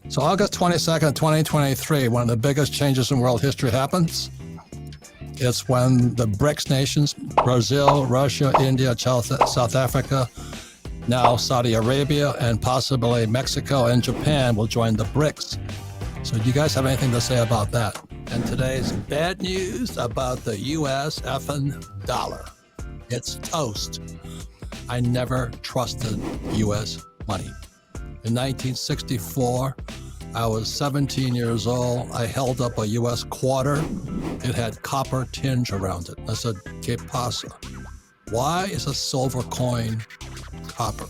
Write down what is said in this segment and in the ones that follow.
So August 22nd, 2023, one of the biggest changes in world history happens. It's when the BRICS nations, Brazil, Russia, India, South Africa, now Saudi Arabia, and possibly Mexico and Japan will join the BRICS. So do you guys have anything to say about that? And today's bad news about the US effing dollar. It's toast. I never trusted US money. In 1964, I was 17 years old. I held up a US quarter. It had copper tinge around it. I said, "Que pasa? Why is a silver coin copper?"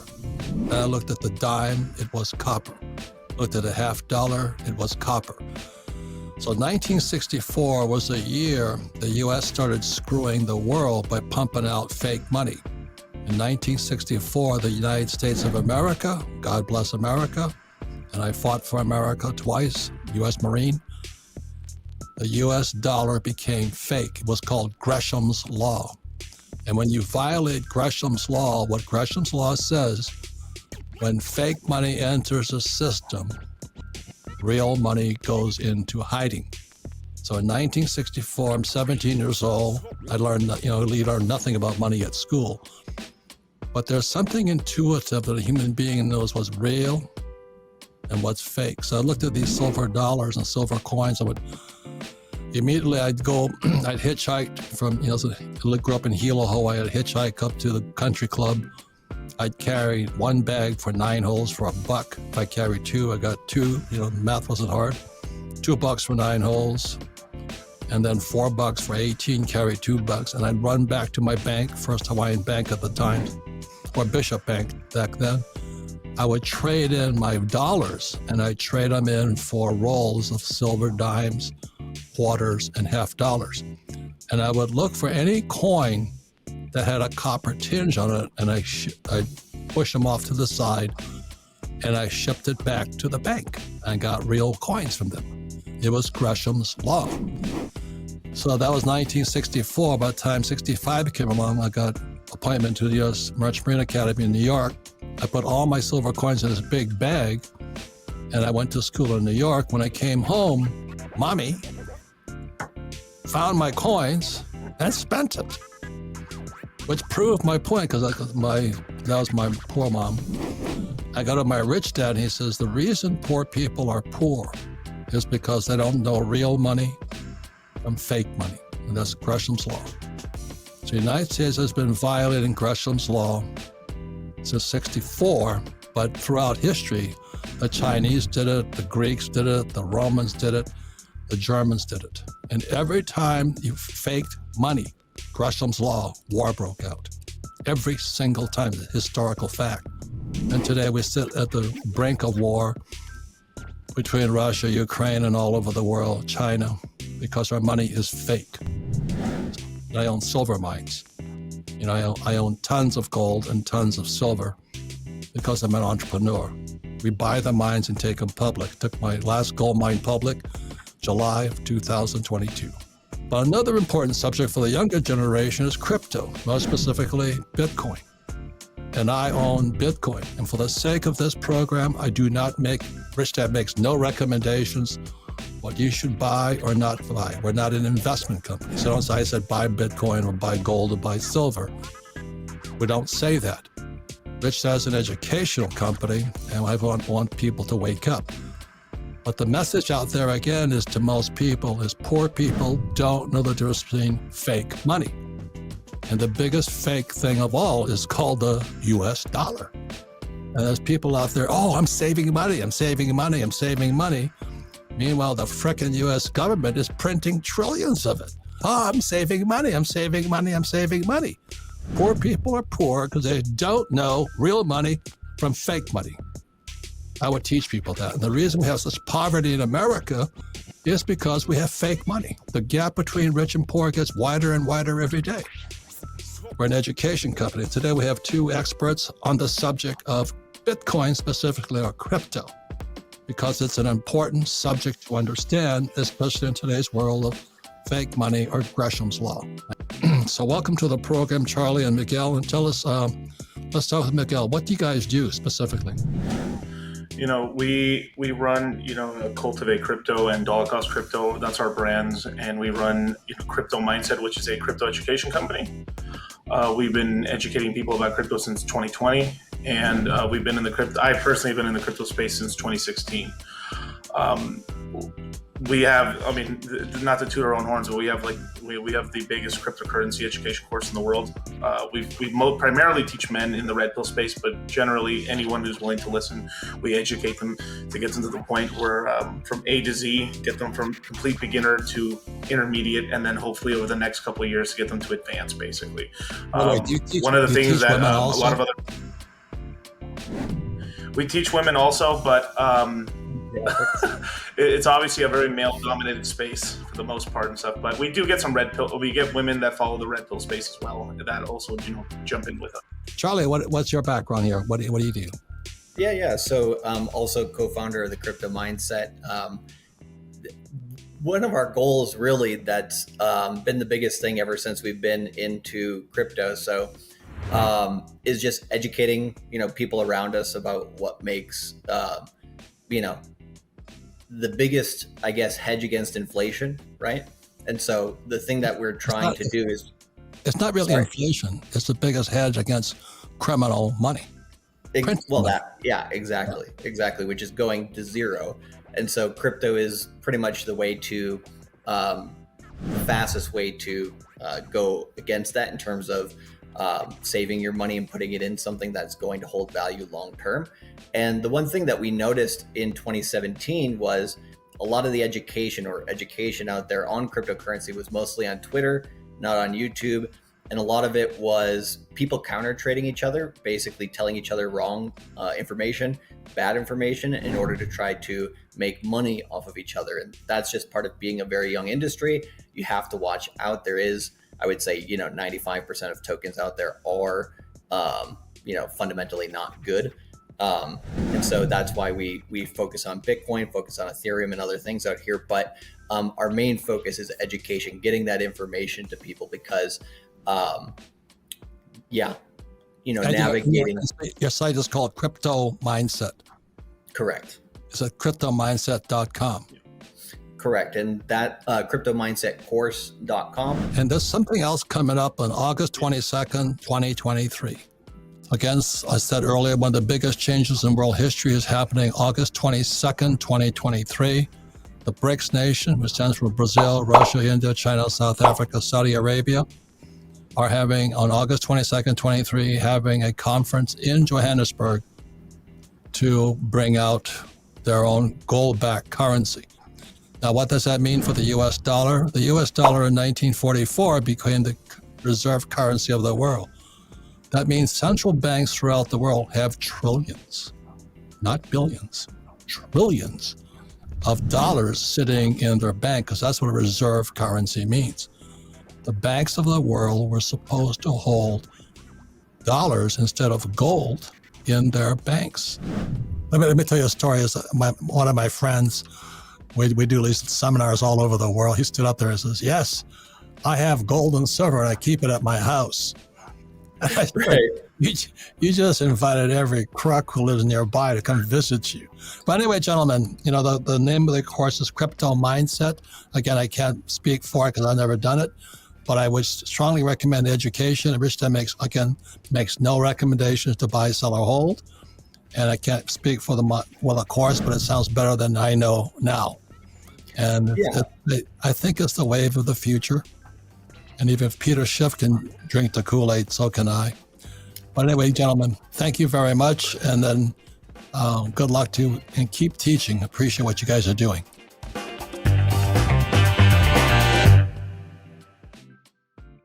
Then I looked at the dime, it was copper. Looked at a $50, it was copper. So 1964 was the year the US started screwing the world by pumping out fake money. In 1964, the United States of America, God bless America, and I fought for America twice, US Marine, the US dollar became fake. It was called Greshams Law. And when you violate Gresham's Law, what Gresham's Law says, when fake money enters a system, real money goes into hiding. So in 1964, I'm 17 years old. I learned, we learned nothing about money at school. But there's something intuitive that a human being knows what's real and what's fake. So I looked at these silver dollars and silver coins. I'd hitchhike from, I grew up in Hilo, Hawaii. I'd hitchhike up to the country club. I'd carry one bag for 9 holes for $1. If I carried 2, I got 2, math wasn't hard. $2 for 9 holes. And then $4 for 18, carry $2. And I'd run back to my bank, First Hawaiian Bank at the time, or Bishop Bank back then. I would trade in my dollars and I'd trade them in for rolls of silver dimes, quarters, and $50. And I would look for any coin that had a copper tinge on it, and I'd push them off to the side, and I shipped it back to the bank and got real coins from them. It was Gresham's Law. So that was 1964. By the time 65 came along, I got appointment to the U.S. Merchant Marine Academy in New York. I put all my silver coins in this big bag, and I went to school in New York. When I came home, Mommy found my coins and spent it, which proved my point, because that was my poor mom. I go to my rich dad, and he says, the reason poor people are poor is because they don't know real money from fake money, and that's Gresham's Law. So the United States has been violating Gresham's Law since 64, but throughout history, the Chinese did it, the Greeks did it, the Romans did it, the Germans did it. And every time you faked money, Gresham's Law, war broke out. Every single time, it's a historical fact. And today we sit at the brink of war between Russia, Ukraine, and all over the world, China, because our money is fake. I own silver mines. I own tons of gold and tons of silver because I'm an entrepreneur. We buy the mines and take them public. Took my last gold mine public, July of 2022. But another important subject for the younger generation is crypto, more specifically Bitcoin. And I own Bitcoin. And for the sake of this program, I do not Rich Dad makes no recommendations what you should buy or not buy. We're not an investment company. So don't say I said buy Bitcoin or buy gold or buy silver. We don't say that. Rich Dad's an educational company, and I want people to wake up. But the message out there, again, is to most people is poor people don't know the difference between fake money. And the biggest fake thing of all is called the US dollar. And there's people out there, I'm saving money, I'm saving money, I'm saving money. Meanwhile, the frickin' US government is printing trillions of it. I'm saving money, I'm saving money, I'm saving money. Poor people are poor because they don't know real money from fake money. I would teach people that. And the reason we have such poverty in America is because we have fake money. The gap between rich and poor gets wider and wider every day. We're an education company. Today we have 2 experts on the subject of Bitcoin, specifically, or crypto, because it's an important subject to understand, especially in today's world of fake money or Gresham's Law. So welcome to the program, Charlie and Miguel, and tell us, let's start with Miguel. What do you guys do specifically? we run, Cultivate Crypto and Dollar Cost Crypto. That's our brands, and we run Crypto Mindset, which is a crypto education company. We've been educating people about crypto since 2020, and we've been in the crypto. I personally have been in the crypto space since 2016. We have, not to toot our own horns, but we have the biggest cryptocurrency education course in the world. We primarily teach men in the red pill space, but generally anyone who's willing to listen, we educate them to get them to the point where from A to Z, get them from complete beginner to intermediate, and then hopefully over the next couple of years to get them to advanced, basically. One of the things that a lot of other... We teach women also, but it's obviously a very male-dominated space for the most part and stuff. But we do get some red pill. We get women that follow the red pill space as well. That also, jump in with us. Charlie, what's your background here? What do you do? Yeah. So also co-founder of the Crypto Mindset. One of our goals, really, that's been the biggest thing ever since we've been into crypto. So is just educating, people around us about what makes, the biggest, I guess, hedge against inflation, right? And so the thing that we're trying to do is... It's not really inflation. It's the biggest hedge against criminal money. Exactly, which is going to zero. And so crypto is pretty much the way to, the fastest way to go against that in terms of saving your money and putting it in something that's going to hold value long term. And the one thing that we noticed in 2017 was a lot of the education out there on cryptocurrency was mostly on Twitter, not on YouTube. And a lot of it was people counter trading each other, basically telling each other wrong information, bad information, in order to try to make money off of each other. And that's just part of being a very young industry. You have to watch out. There is, I would say, 95% of tokens out there are, fundamentally not good. And so that's why we focus on Bitcoin, focus on Ethereum and other things out here. But our main focus is education, getting that information to people because, navigating. Your site is called Crypto Mindset. Correct. It's at cryptomindset.com. Correct. And that cryptomindsetcourse.com. And there's something else coming up on August 22nd, 2023. Again, I said earlier, one of the biggest changes in world history is happening August 22nd, 2023. The BRICS Nation, which stands for Brazil, Russia, India, China, South Africa, Saudi Arabia, are having, on August 22nd, 23, having a conference in Johannesburg to bring out their own gold-backed currency. Now, what does that mean for the U.S. dollar? The U.S. dollar in 1944 became the reserve currency of the world. That means central banks throughout the world have trillions, not billions, trillions of dollars sitting in their bank, because that's what a reserve currency means. The banks of the world were supposed to hold dollars instead of gold in their banks. Let me tell you a story. One of my friends, we do these seminars all over the world. He stood up there and says, "Yes, I have gold and silver and I keep it at my house." Right. You just invited every crook who lives nearby to come visit you. But anyway, gentlemen, the name of the course is Crypto Mindset. Again, I can't speak for it because I've never done it, but I would strongly recommend education. Rich Dad makes no recommendations to buy, sell, or hold. And I can't speak for the course, but it sounds better than I know now. And I think it's the wave of the future. And even if Peter Schiff can drink the KoolAid, so can I. But anyway, gentlemen, thank you very much. And then good luck to you and keep teaching. Appreciate what you guys are doing.